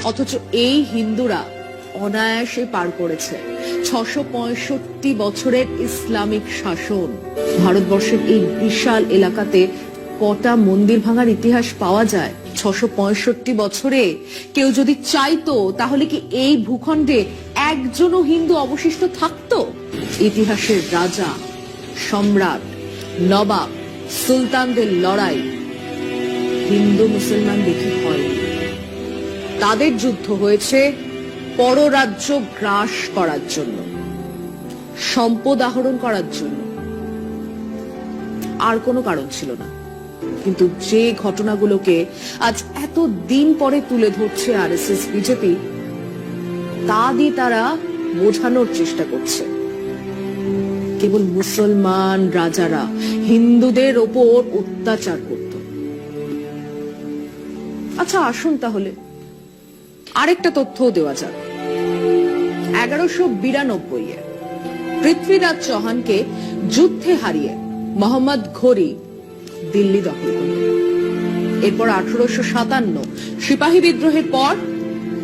অথচ এই হিন্দুরা অনায়াসে পার করেছে 665 বছরের ইসলামিক শাসন। ভারতবর্ষের এই বিশাল এলাকাতে কটা মন্দির ভাঙার ইতিহাস পাওয়া যায়? 665 বছরে কেউ যদি চাইতো তাহলে কি এই ভূখণ্ডে একজনও হিন্দু অবশিষ্ট থাকতো? ইতিহাসের রাজা, সম্রাট, নবাব, সুলতানদের লড়াই হিন্দু মুসলমান দেখি হয়নি। তাদের যুদ্ধ হয়েছে পররাজ্য গ্রাস করার জন্য, সম্পদ আহরণ করার জন্য, আর কোনো কারণ ছিল না। কিন্তু যে ঘটনাগুলোকে আজ এত দিন পরে তুলে ধরছে আরএসএস বিজেপি, তা দিয়ে তারা বোঝানোর চেষ্টা করছে কেবল মুসলমান রাজারা হিন্দুদের ওপর অত্যাচার করত। আচ্ছা, আসুন তাহলে আরেকটা তথ্যও দেওয়া যাক। 1192-এ পৃথ্বীরাজ চৌহানকে যুদ্ধে হারিয়ে মোহাম্মদ ঘোরি দিল্লি দখল করলেন। এরপর 1857 সিপাহী বিদ্রোহের পর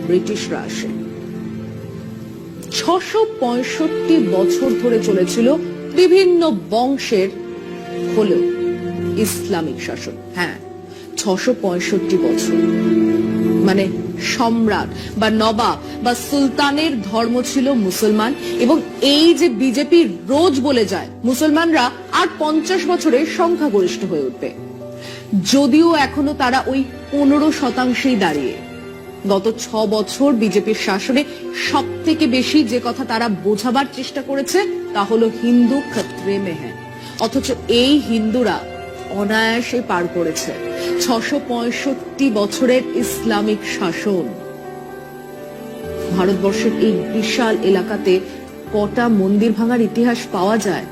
ব্রিটিশরা আসে। 665 বছর ধরে চলেছিল বিভিন্ন বংশের হলেও ইসলামিক শাসন। হ্যাঁ, 665 বছর। মানে সম্রাট বা নবাব বা সুলতানের ধর্ম ছিল মুসলমান, এবং এই যে বিজেপি রোজ বলে যায় মুসলমানরা আর 50 বছরে সংখ্যাগরিষ্ঠ হয়ে উঠবে, যদিও এখনো তারা ওই 15%ই দাঁড়িয়ে। গত 6 বছর বিজেপির শাসনে সব থেকে বেশি যে কথা তারা বোঝাবার চেষ্টা করেছে তা হলো হিন্দু খতরে মে হ্যায়। অথচ এই হিন্দুরা অনায়াসে পার করেছে 665 বছরের ইসলামিক শাসন। ভারতবর্ষের এই বিশাল এলাকাতে কটা মন্দির ভাঙার ইতিহাস পাওয়া যায়?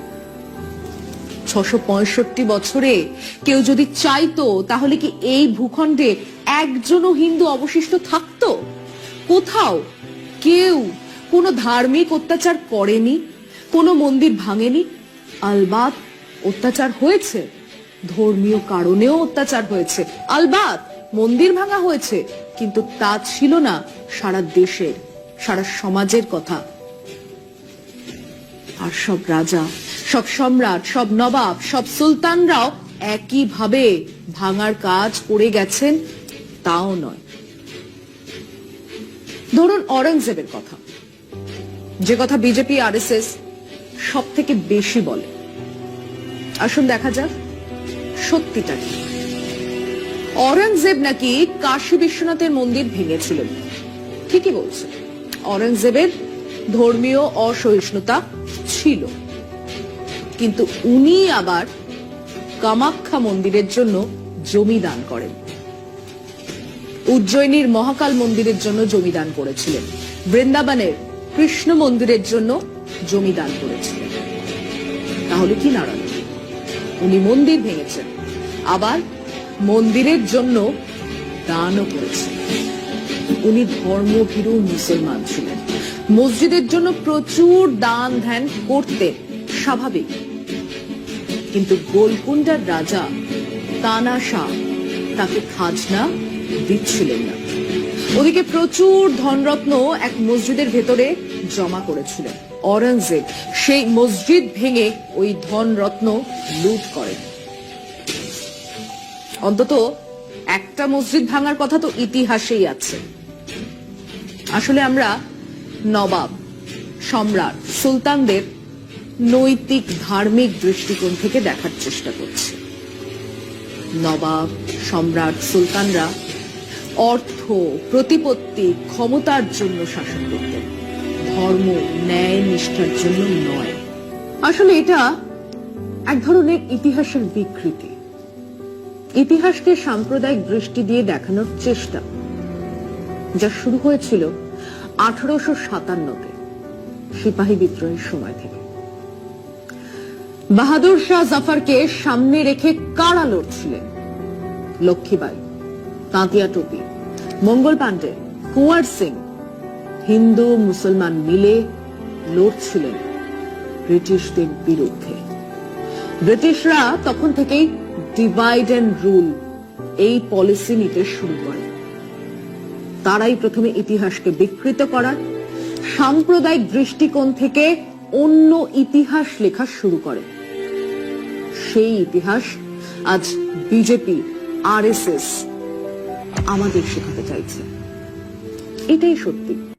665 বছরে কেউ যদি চাইতো তাহলে কি এই ভূখণ্ডে একজনও হিন্দু অবশিষ্ট থাকতো? কোথাও কেউ কোনো ধার্মিক অত্যাচার করেনি, কোনো মন্দির ভাঙেনি। আলবাত অত্যাচার হয়েছে, ধর্মীয় কারণেও অত্যাচার হয়েছে, আলবাত মন্দির ভাঙা হয়েছে, কিন্তু তা ছিল না সারা দেশের, সারা সমাজের কথা। আর সব রাজা, সব সম্রাট, সব নবাব, সব সুলতানরাও একইভাবে ভাঙার কাজ করে গেছেন তাও নয়। ধরুন অরঙ্গজেবের কথা, যে কথা বিজেপি আরএসএস সব থেকে বেশি বলে। আসুন দেখা যাক সত্যিটা কি। অরঙ্গজেব নাকি কাশী বিশ্বনাথের মন্দির ভেঙেছিলেন, ঠিকই বলছে। অরঙ্গজেবের ধর্মীয় অসহিষ্ণুতা ছিল, কিন্তু উনি আবার কামাখ্যা মন্দিরের জন্য জমি দান করেন, উজ্জয়িনীর মহাকাল মন্দিরের জন্য জমি দান করেছিলেন, বৃন্দাবনের কৃষ্ণ মন্দিরের জন্য জমি দান করেছিলেন। তাহলে কি নারায়ণ, উনি মন্দির ভেঙেছেন, আবার মন্দিরের জন্য দানও করেছেন। উনি ধর্মভীরু মুসলমান ছিলেন, মসজিদের জন্য প্রচুর দান ধ্যান করতেন, স্বাভাবিক। কিন্তু গোলকুন্ডার রাজা তানা শাহ তাকে খাজনা দিচ্ছিলেন না। ওদিকে প্রচুর ধনরত্ন এক মসজিদের ভেতরে জমা করেছিলেন। অরঙ্গজেব সেই মসজিদ ভেঙে ওই ধনরত্ন লুট করেন। অন্তত একটা মসজিদ ভাঙার কথা তো ইতিহাসেই আছে। আসলে আমরা নবাব, সম্রাট, সুলতানদের নৈতিক ধার্মিক দৃষ্টিকোণ থেকে দেখার চেষ্টা করছি। নবাব, সম্রাট, সুলতানরা অর্থ, প্রতিপত্তি, ক্ষমতার জন্য শাসন করতেন, ধর্ম, ন্যায়, নিষ্ঠার জন্য নয়। আসলে এটা এক ধরনের ইতিহাসের বিকৃতি, ইতিহাসকে সাম্প্রদায়িক দৃষ্টি দিয়ে দেখানোর চেষ্টা, যা শুরু হয়েছিল 1857-তে সিপাহী বিদ্রোহের সময় থেকে। বাহাদুর শাহ জাফরকে সামনে রেখে কারা লড়ছিলেন? লক্ষ্মীবাই, তাঁতিয়া টোপি, মঙ্গল পাণ্ডে, কুঁওয়ার সিং, হিন্দু মুসলমান মিলে লড়ছিলেন ব্রিটিশদের বিরুদ্ধে। ব্রিটিশরা তখন থেকেই ডিভাইড এন্ড রুল এই পলিসি নিতে শুরু করে। তারাই প্রথমে ইতিহাসকে বিকৃত করার, সাম্প্রদায়িক দৃষ্টিকোণ থেকে অন্য ইতিহাস লেখা শুরু করে। সেই ইতিহাস আজ বিজেপি, আরএসএস আমাদের শেখাতে চাইছে। এটাই সত্যি।